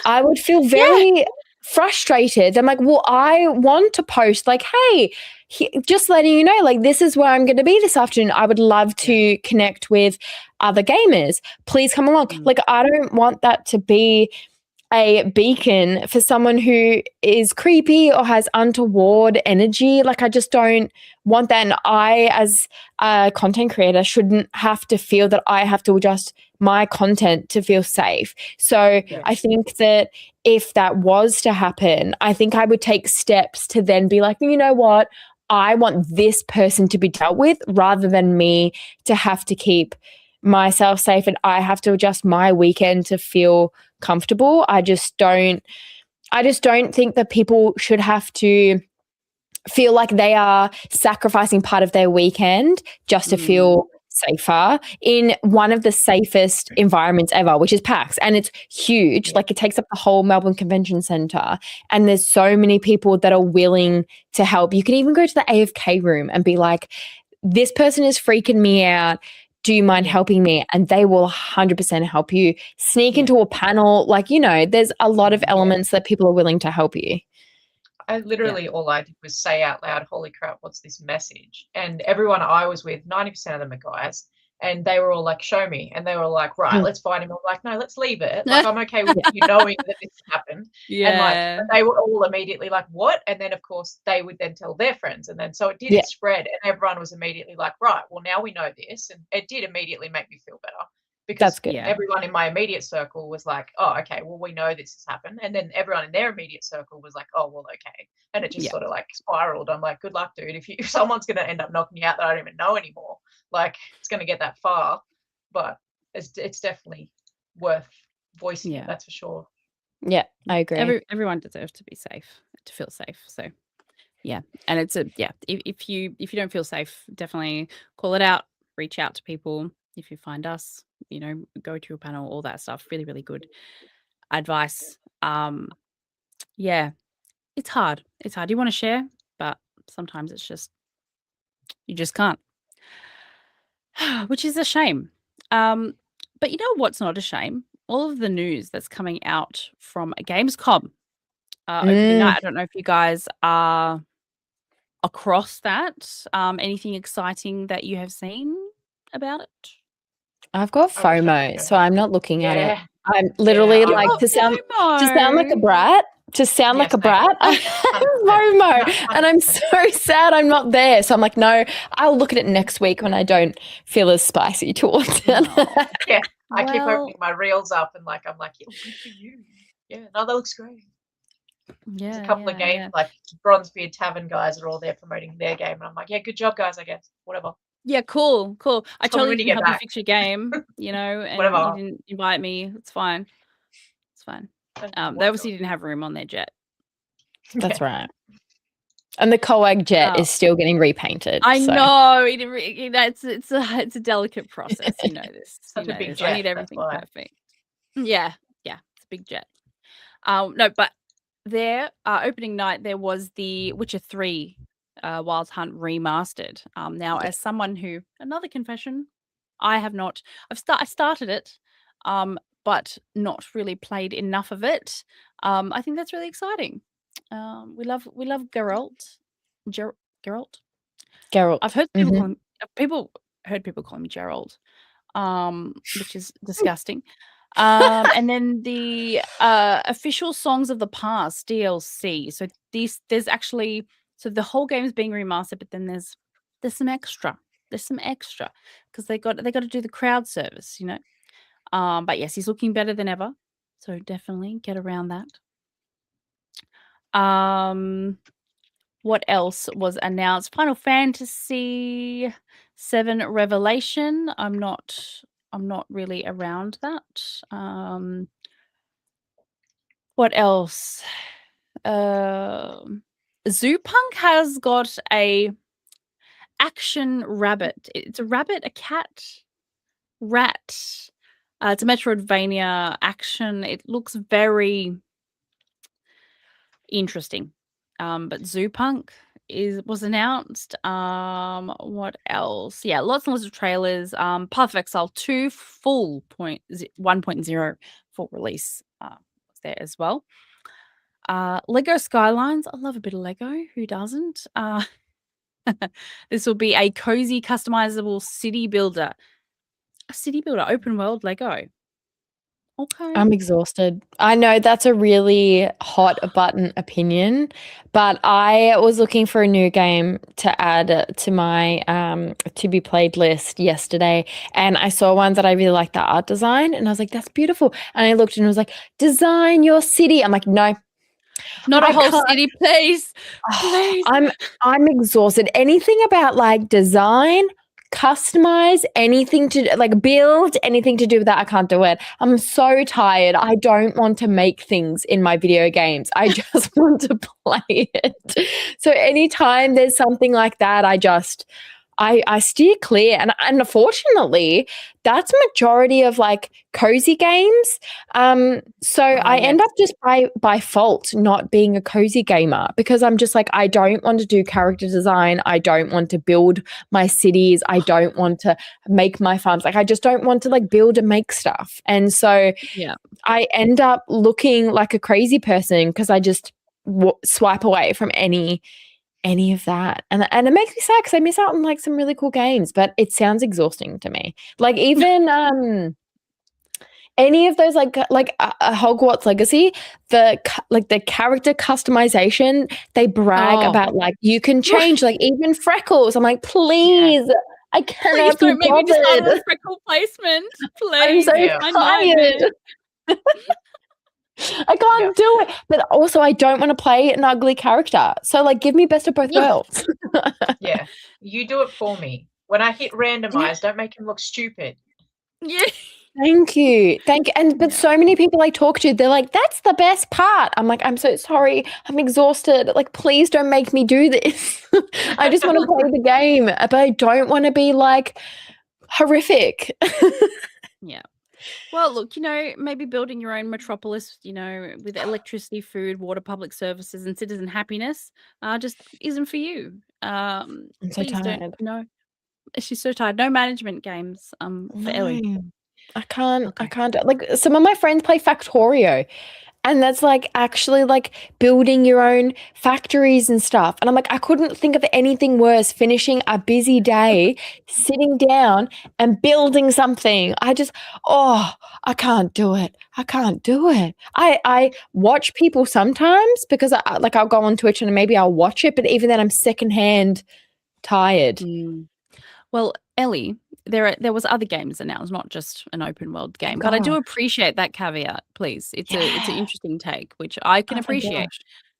I would feel very frustrated. I'm like, well, I want to post like, hey, just letting you know, like, this is where I'm going to be this afternoon. I would love to connect with other gamers. Please come along. Like, I don't want that to be a beacon for someone who is creepy or has untoward energy. Like, I just don't want that. And I, as a content creator, shouldn't have to feel that I have to adjust my content to feel safe. So I think that if that was to happen, I think I would take steps to then be like, you know what? I want this person to be dealt with rather than me to have to keep myself safe, and I have to adjust my weekend to feel comfortable. I just don't think that people should have to feel like they are sacrificing part of their weekend just to feel safer in one of the safest environments ever, which is PAX. And it's huge. Like, it takes up the whole Melbourne Convention Centre, and there's so many people that are willing to help. You can even go to the AFK room and be like, this person is freaking me out. Do you mind helping me? And they will 100% help you. Sneak into a panel. Like, you know, there's a lot of elements that people are willing to help you. I literally, all I did was say out loud, holy crap, what's this message? And everyone I was with, 90% of them are guys, and they were all like, show me. And they were like, right, let's find him. I'm like, no, let's leave it. Like, I'm okay with you knowing that this happened. And like, they were all immediately like, what? And then, of course, they would then tell their friends. And then, so it did spread, and everyone was immediately like, right, well, now we know this. And it did immediately make me feel better. Because everyone in my immediate circle was like, oh, okay, well, we know this has happened. And then everyone in their immediate circle was like, oh, well, okay. And it just sort of like spiraled. I'm like, good luck, dude. If someone's going to end up knocking you out that I don't even know anymore, like, it's going to get that far. But it's definitely worth voicing it, that's for sure. Yeah, I agree. Everyone deserves to be safe, to feel safe. So Yeah, and it's if you don't feel safe, definitely call it out, reach out to people. If you find us, go to your panel, all that stuff. Really, really good advice. Yeah, it's hard. It's hard. You want to share, but sometimes it's just you just can't, which is a shame. But you know what's not a shame? All of the news that's coming out from Gamescom opening night. I don't know if you guys are across that. Anything exciting that you have seen about it? I've got FOMO, so I'm not looking at it. I'm literally like to sound like a brat. To sound like a brat, I have FOMO, and I'm so sad I'm not there. So I'm like, no, I'll look at it next week when I don't feel as spicy towards it. Yeah, I keep opening my reels up and I'm like, yeah, good for you. Yeah, no, that looks great. Yeah, there's a couple of games like Bronzebeard Tavern guys are all there promoting their game, and I'm like, yeah, good job, guys. I guess whatever. Yeah, cool. I totally didn't help you fix your game, and whatever. You didn't invite me. It's fine. It's fine. They obviously didn't have room on their jet. That's right. And the Coag jet is still getting repainted. I know. It's a delicate process. You know this. Such a big jet. I need everything perfect. Yeah, it's a big jet. No, but their opening night there was the Witcher 3 Wild Hunt remastered. Now, as someone who, another confession, I have not. I started it, but not really played enough of it. I think that's really exciting. We love Geralt. Geralt. I've heard people call him Gerald, which is disgusting. And then the official Songs of the Past DLC. So there's actually the whole game is being remastered, but then there's some extra. There's some extra because they got to do the crowd service, But yes, he's looking better than ever. So definitely get around that. What else was announced? Final Fantasy VII Revelation. I'm not really around that. What else? Zoopunk has got a action rabbit. It's a rabbit, a cat, rat. It's a Metroidvania action. It looks very interesting. But Zoopunk was announced. What else? Yeah, lots and lots of trailers. Path of Exile 2 full 1.0 full release was there as well. Lego Skylines. I love a bit of Lego. Who doesn't? This will be a cozy, customizable city builder. A city builder, open world Lego. Okay. I'm exhausted. I know that's a really hot button opinion, but I was looking for a new game to add to my to be played list yesterday, and I saw one that I really liked the art design, and I was like, that's beautiful. And I looked and it was like, design your city. I'm like, no. Not a whole city, please. Please. I'm exhausted. Anything about like design, customize, anything to build, anything to do with that, I can't do it. I'm so tired. I don't want to make things in my video games. I just want to play it. So anytime there's something like that, I steer clear. And unfortunately, that's majority of cozy games. So I end up just by fault not being a cozy gamer because I'm just I don't want to do character design. I don't want to build my cities. I don't want to make my farms. I just don't want to build and make stuff. And so I end up looking like a crazy person because I just swipe away from any of that, and it makes me sad because I miss out on some really cool games, but it sounds exhausting to me. Even any of those Hogwarts Legacy, the character customization, they brag about you can change even freckles. I'm like, please, I cannot don't be make me bothered. decide on freckle placement. Please, I'm so tired. I can't do it, but also I don't want to play an ugly character. So give me best of both worlds. Yeah, you do it for me. When I hit randomize, don't make him look stupid. Yeah, Thank you. But so many people I talk to, they're like, "That's the best part." I'm like, "I'm so sorry. I'm exhausted. Like, please don't make me do this. I just want to play the game, but I don't want to be like horrific." Yeah. Well, look, maybe building your own metropolis, with electricity, food, water, public services, and citizen happiness, just isn't for you. I'm so Please don't. tired. She's so tired. No management games. For Ellie. No, I can't. Okay. I can't. Like, some of my friends play Factorio, and that's like actually like building your own factories and stuff. And I'm like, I couldn't think of anything worse, finishing a busy day, sitting down and building something. I can't do it. I can't do it. I watch people sometimes because I'll go on Twitch and maybe I'll watch it, but even then I'm secondhand tired. Well, Ellie, there was other games announced, not just an open world game. But I do appreciate that caveat, please. It's an interesting take, which I can appreciate.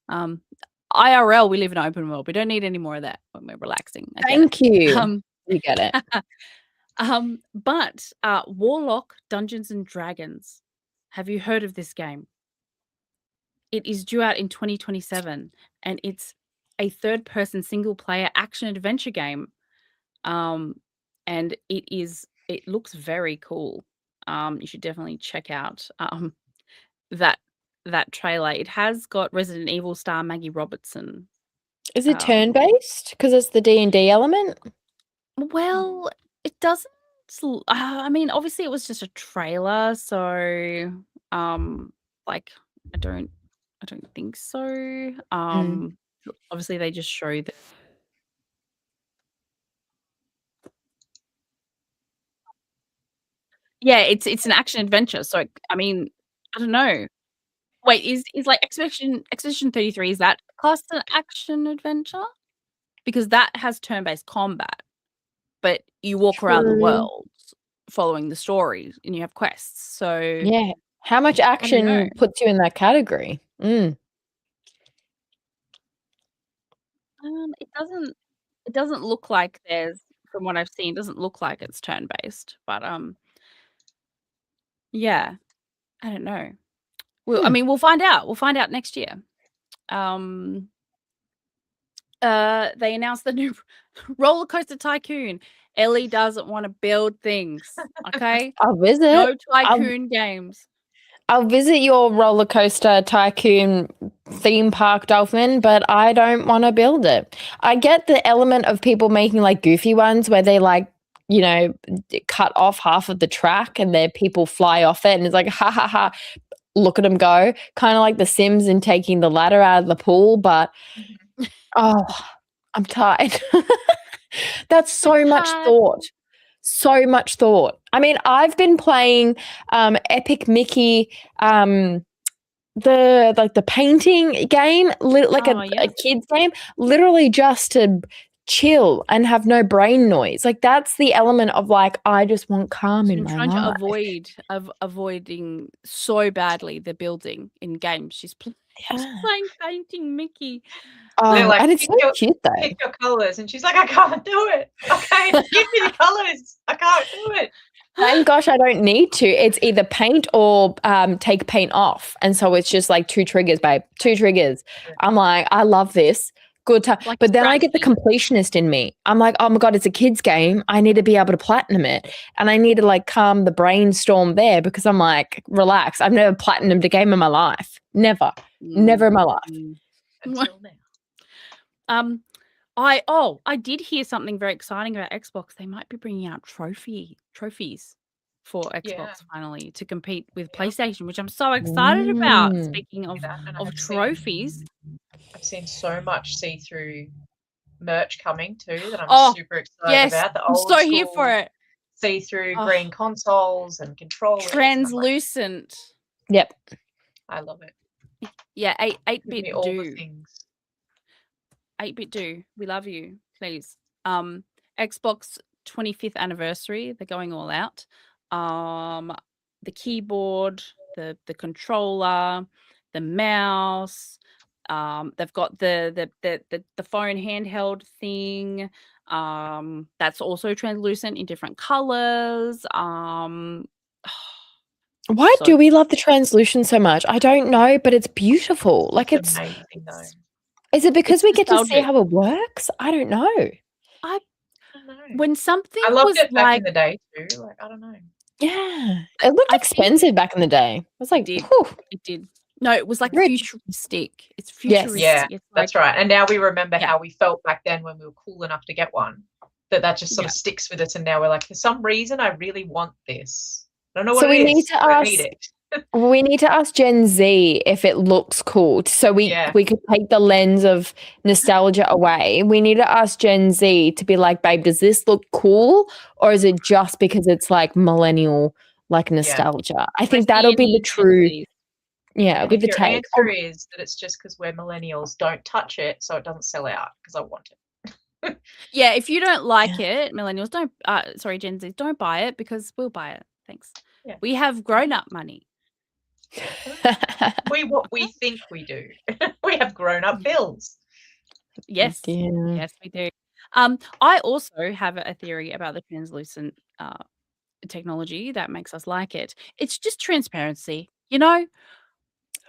IRL, we live in an open world. We don't need any more of that when we're relaxing. Thank you. You get it. But Warlock Dungeons and Dragons. Have you heard of this game? It is due out in 2027, and it's a third-person single-player action-adventure game. And it looks very cool. You should definitely check out that trailer. It has got Resident Evil star Maggie Robertson. Is it turn-based? Because it's the D&D element? Well, it doesn't. I mean, obviously, it was just a trailer, so like I don't think so. Obviously, they just show that. Yeah, it's an action adventure. So I mean, I don't know. Wait, is like Expedition 33, is that classed an action adventure? Because that has turn-based combat, but you walk around the world following the story and you have quests. So yeah, how much action puts you in that category? It doesn't look like there's, from what I've seen, it doesn't look like it's turn-based, but yeah, I don't know. I mean, we'll find out. We'll find out next year. They announced the new Roller Coaster Tycoon. Ellie doesn't want to build things. Okay, I'll visit. No tycoon games. I'll visit your Roller Coaster Tycoon theme park, Dolphin, but I don't want to build it. I get the element of people making like goofy ones where they like, cut off half of the track and their people fly off it and it's like, ha ha ha, look at them go. Kind of like The Sims and taking the ladder out of the pool, but I'm tired. That's so much thought. So much thought. I mean, I've been playing Epic Mickey, the painting game, like a kid's game, literally just to chill and have no brain noise. Like that's the element of like I just want calm in my life. Trying to avoiding so badly the building in games. She's playing painting Mickey. Like, and it's so cute though. Pick your colors, and she's like, I can't do it. Okay, give me the colors. I can't do it. Thank gosh I don't need to. It's either paint or take paint off, and so it's just like 2 triggers, babe. 2 triggers. I'm like, I love this. Good time. Like, but then I get the completionist in me. I'm like, oh my God, it's a kid's game. I need to be able to platinum it. And I need to like calm the brainstorm there because I'm like, relax. I've never platinumed a game in my life. Never. Never in my life. Until now. I did hear something very exciting about Xbox. They might be bringing out trophies for Xbox finally to compete with PlayStation, which I'm so excited about. Speaking of trophies. I've seen so much see-through merch coming too that I'm super excited about. The old I'm so here for it. See-through green consoles and controllers. Translucent. Yep. I love it. Yeah, 8-bit all do. the things. 8-bit do. We love you. Please. Xbox 25th anniversary. They're going all out. The keyboard, the controller, the mouse. They've got the phone handheld thing. That's also translucent in different colors. Why So do we love the translucent so much? I don't know, but it's beautiful. Like It's amazing though. is it because It's we get to see nostalgic. how it works? I don't know. I don't know. When something I loved was it back like in the day too. Like, I don't know. Yeah. It looked I think expensive back in the day. I was like, did. whew, it did. No, it was like rich. futuristic. It's Yes. futuristic. Yeah, It's that's like right. And now we remember Yeah. how we felt back then when we were cool enough to get one. That just sort Yeah. of sticks with us, and now we're like, for some reason, I really want this. I don't know So what it we need is. to but I need ask it. we need to ask Gen Z if it looks cool. So we Yeah. could take the lens of nostalgia away. We need to ask Gen Z to be like, babe, does this look cool? Or is it just because it's like millennial like nostalgia? I think that'll be the true Yeah. it'll be And the if your take. answer is that it's just because we're millennials, don't touch it so it doesn't sell out because I want it. Yeah, if you don't like it, millennials don't sorry, Gen Z, don't buy it because we'll buy it. Thanks. Yeah. We have grown-up money. What we think we do. We have grown-up bills. Yes. Yeah. Yes, we do. I also have a theory about the translucent technology that makes us like it. It's just transparency, you know?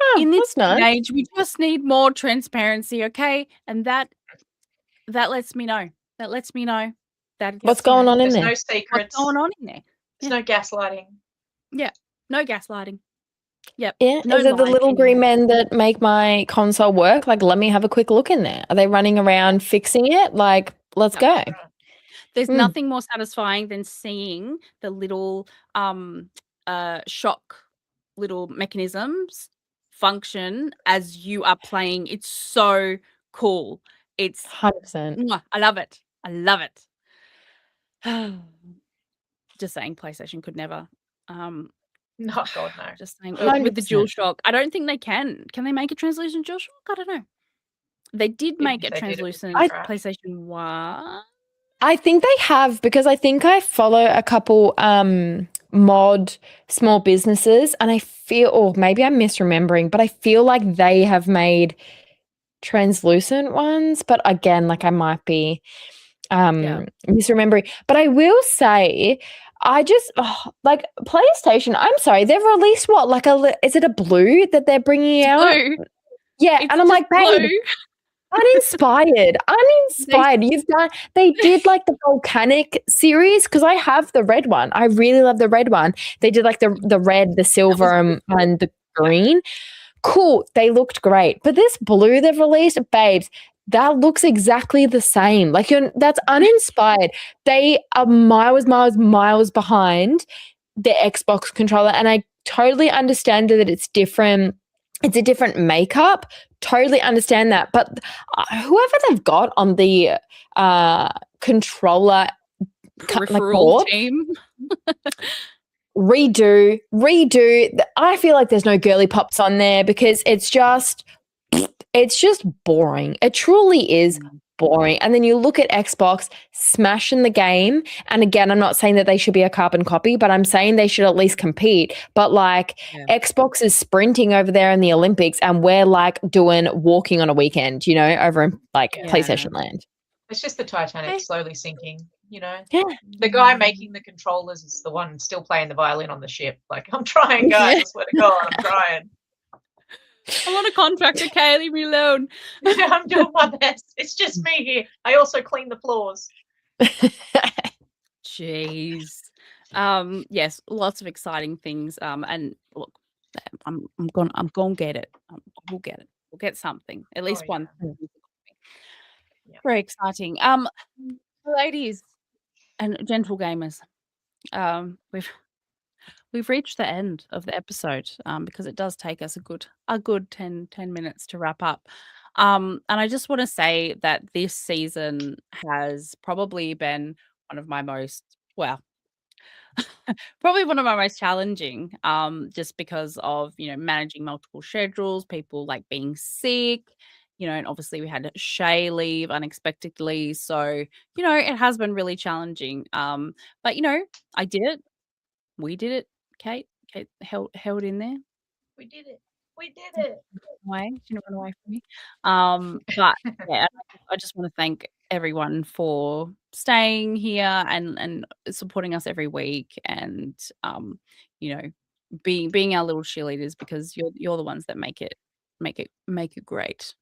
Oh, In this that's day and nice. age, we just need more transparency, okay? And that lets me know. That lets me know that What's it's, going on in There's there? no what's secrets. going on in there. There's no gaslighting. Yeah. No gaslighting. Yep. Yeah. No Is it the lying little green anymore. men that make my console work? Like, let me have a quick look in there. Are they running around fixing it? Like, let's go. There's Mm. nothing more satisfying than seeing the little shock little mechanisms function as you are playing. It's so cool. It's 100%. mwah, I love it. I love it. Just saying PlayStation could never. No, God, no. Just saying with the 100%. DualShock. I don't think they can. Can they make a translucent DualShock? I don't know. They did make If a they did, it would be translucent trash. PlayStation 1. I think they have because I think I follow a couple mod small businesses and I feel, or maybe I'm misremembering, but I feel like they have made translucent ones. But again, like I might be misremembering. But I will say, I just like PlayStation. I'm sorry, they've released what? Like is it a blue that they're bringing It's out? blue. Yeah, It's and I'm like, babe, blue. uninspired. They did like the volcanic series because I have the red one. I really love the red one. They did like the red, the silver, and the green. Cool. They looked great. But this blue they've released, babes, that looks exactly the same. Like that's uninspired. They are miles behind the Xbox controller. And I totally understand that it's different. It's a different makeup. Totally understand that. But whoever they've got on the controller peripheral team. redo. I feel like there's no girly pops on there because it's just boring. It truly is boring. And then you look at Xbox smashing the game. And again, I'm not saying that they should be a carbon copy, but I'm saying they should at least compete. But like Xbox is sprinting over there in the Olympics and we're like walking on a weekend, over in like PlayStation Land. It's just the Titanic slowly sinking, Yeah. The guy making the controllers is the one still playing the violin on the ship. Like, I'm trying, guys. I swear to God, I'm trying. I want a contractor, Kaylee, leave me alone. Yeah, I'm doing my best. It's just me here. I also clean the floors. Jeez. Yes, lots of exciting things. And look, I'm gonna get it. We'll get it. We'll get something. At least one. Yeah. Very exciting. Ladies and gentle gamers, we've reached the end of the episode because it does take us a good 10 minutes to wrap up. And I just want to say that this season has probably been one of my most probably one of my most challenging, just because of managing multiple schedules, people like being sick, and obviously we had Shay leave unexpectedly, so it has been really challenging. But I did it. We did it. Kate held in there. We did it. She didn't run away from me. But yeah, I just want to thank everyone for staying here and supporting us every week and being our little cheerleaders, because you're the ones that make it great.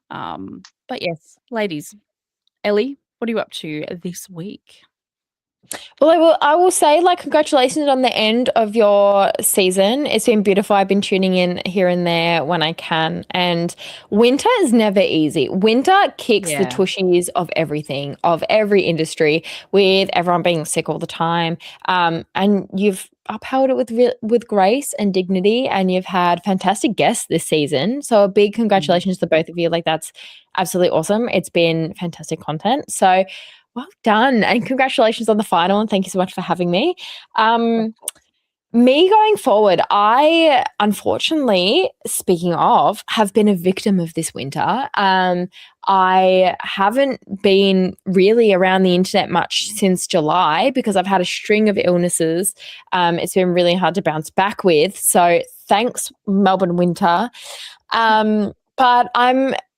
But yes, ladies, Ellie, what are you up to this week? Well, I will say, like, congratulations on the end of your season. It's been beautiful. I've been tuning in here and there when I can. And winter is never easy. Winter kicks the tushies of everything, of every industry, with everyone being sick all the time. And you've upheld it with grace and dignity, and you've had fantastic guests this season. So a big congratulations to both of you. Like, that's absolutely awesome. It's been fantastic content. So well done, and congratulations on the final, and thank you so much for having me. Me going forward, I unfortunately, speaking of, have been a victim of this winter. I haven't been really around the internet much since July because I've had a string of illnesses. It's been really hard to bounce back with. So thanks, Melbourne winter. But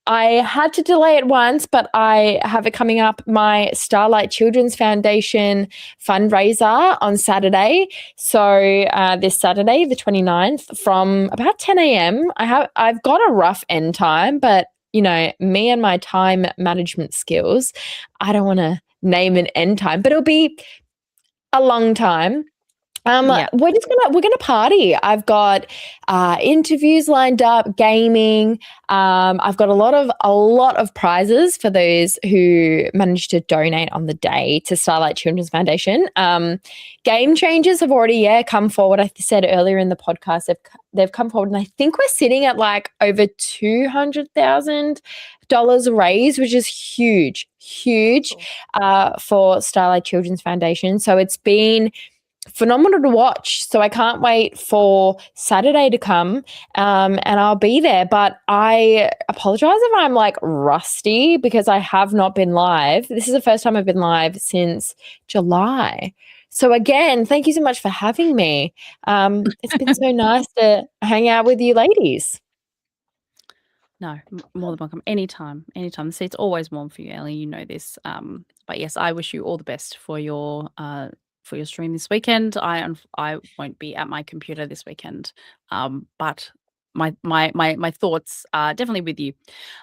I had to delay it once, but I have it coming up, my Starlight Children's Foundation fundraiser on Saturday. So this Saturday, the 29th, from about 10 a.m. I've got a rough end time, but you know, me and my time management skills, I don't want to name an end time, but it'll be a long time. We're gonna party. I've got interviews lined up, gaming. I've got a lot of prizes for those who manage to donate on the day to Starlight Children's Foundation. Game Changers have already come forward. I said earlier in the podcast they've come forward, and I think we're sitting at like over $200,000 raised, which is huge for Starlight Children's Foundation. So it's been phenomenal to watch. So I can't wait for Saturday to come, and I'll be there. But I apologize if I'm like rusty because I have not been live. This is the first time I've been live since July. So again, thank you so much for having me. It's been so nice to hang out with you ladies. No, more than welcome. Anytime. The seat's always warm for you, Ellie. You know this. But yes, I wish you all the best for your stream this weekend. I won't be at my computer this weekend, but my thoughts are definitely with you.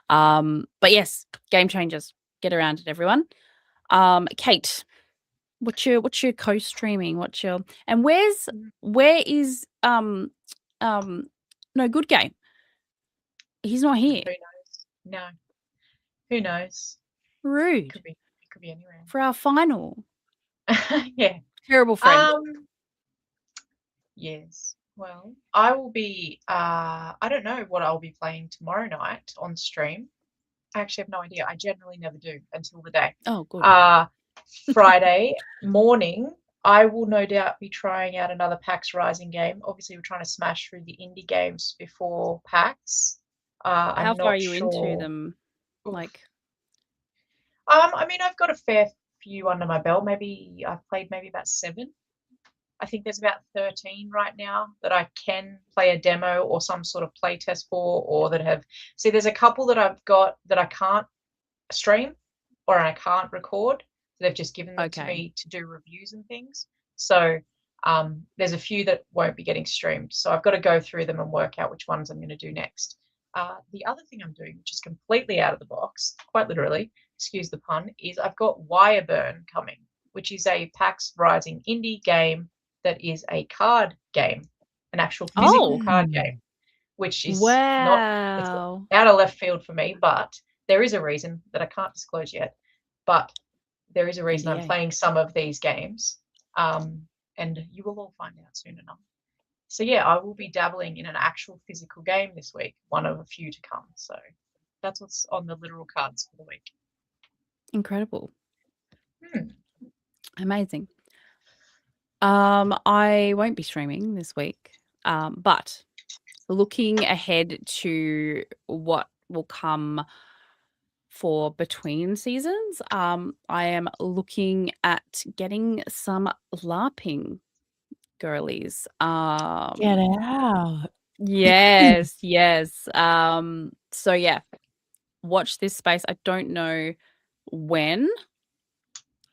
But yes, Game Changers, get around it, everyone. Kate, what's your co-streaming? And where is no Good Game? He's not here. Who knows? No. Who knows? Rude. It could be anywhere. For our final. Yeah. Terrible friend. Yes. Well, I will be I don't know what I'll be playing tomorrow night on stream. I actually have no idea. I generally never do until the day. Oh, good. Friday morning, I will no doubt be trying out another PAX Rising game. Obviously, we're trying to smash through the indie games before PAX. How far are you into them? Like, I mean, I've got a fair few under my belt. Maybe I've played about 7. I think there's about 13 right now that I can play a demo or some sort of play test for, or that have. See, there's a couple that I've got that I can't stream or I can't record. They've just given them to me to do reviews and things. So there's a few that won't be getting streamed. So I've got to go through them and work out which ones I'm going to do next. The other thing I'm doing, which is completely out of the box, quite literally, excuse the pun, is I've got Wireburn coming, which is a PAX Rising indie game that is a card game, an actual physical card game, which is not out of left field for me, but there is a reason that I can't disclose yet. But there is a reason I'm playing some of these games, and you will all find out soon enough. So yeah, I will be dabbling in an actual physical game this week, one of a few to come. So that's what's on the literal cards for the week. Incredible. Amazing. I won't be streaming this week, but looking ahead to what will come for between seasons, I am looking at getting some LARPing girlies. Get out. Yes. So yeah, watch this space. I don't know when.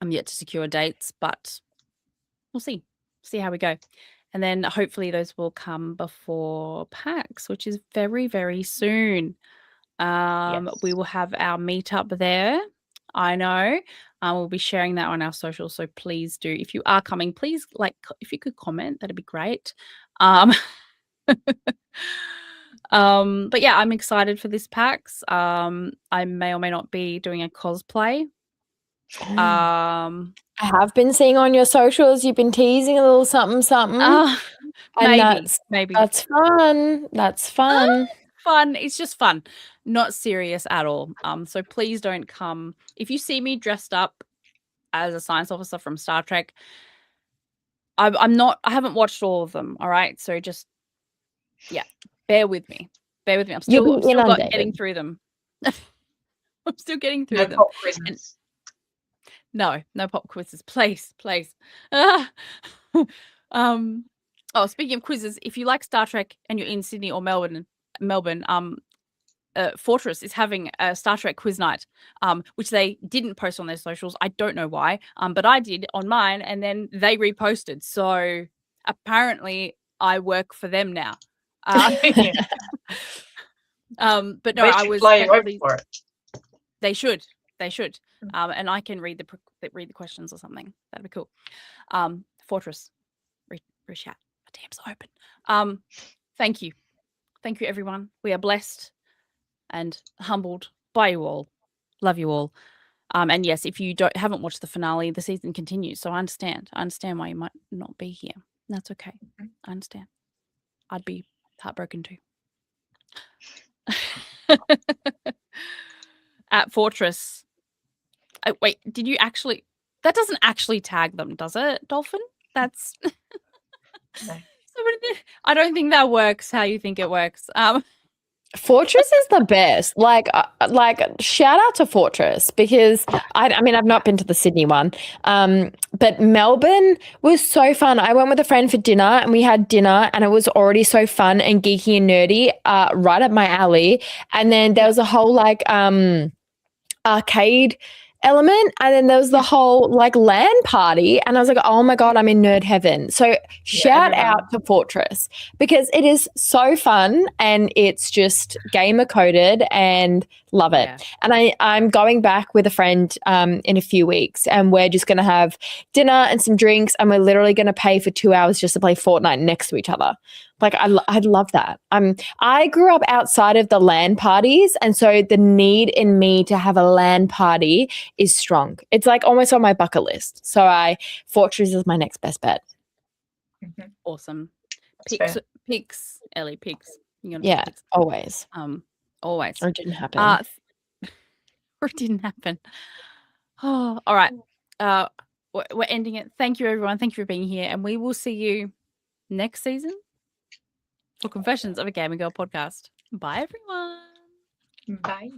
I'm yet to secure dates, but we'll see how we go. And then hopefully those will come before PAX, which is very, very soon. We will have our meetup there. I know. We'll be sharing that on our social. So please do. If you are coming, please, if you could comment, that'd be great. But yeah, I'm excited for this PAX. I may or may not be doing a cosplay. I have been seeing on your socials you've been teasing a little something. Maybe that's fun. That's fun. Fun. It's just fun, not serious at all. So please don't come if you see me dressed up as a science officer from Star Trek. I haven't watched all of them. All right, so just bear with me. I'm still getting through them. I'm still getting through them. Pop quizzes. No pop quizzes, please. Speaking of quizzes, if you like Star Trek and you're in Sydney or Melbourne, Fortress is having a Star Trek quiz night, which they didn't post on their socials. I don't know why, but I did on mine, and then they reposted. So apparently, I work for them now. But no, I was. For it. They should. And I can read the questions or something. That'd be cool. Fortress, reach out. My DM's open. Thank you, everyone. We are blessed and humbled by you all. Love you all. And yes, if you haven't watched the finale, the season continues. So I understand why you might not be here. That's okay. I understand. I'd be heartbroken too. At Fortress. Wait, did you actually? That doesn't actually tag them, does it, Dolphin? That's. No. I don't think that works how you think it works. Fortress is the best. Like shout out to Fortress, because I mean, I've not been to the Sydney one, but Melbourne was so fun. I went with a friend for dinner, and we had dinner, and it was already so fun and geeky and nerdy, right up my alley. And then there was a whole arcade element, and then there was the whole LAN party, and I was like, oh my god, I'm in nerd heaven. So shout out to Fortress, because it is so fun and it's just gamer coded, and love it. And I'm going back with a friend in a few weeks, and we're just going to have dinner and some drinks, and we're literally going to pay for 2 hours just to play Fortnite next to each other. I'd love that. I grew up outside of the LAN parties, and so the need in me to have a LAN party is strong. It's almost on my bucket list. So Fortress is my next best bet. Awesome. Picks, Ellie, picks. Yeah, picks. Always. Always. Or it didn't happen. Or it didn't happen. Oh, all right. We're ending it. Thank you, everyone. Thank you for being here, and we will see you next season for Confessions of a Gamer Girl podcast. Bye, everyone. Bye.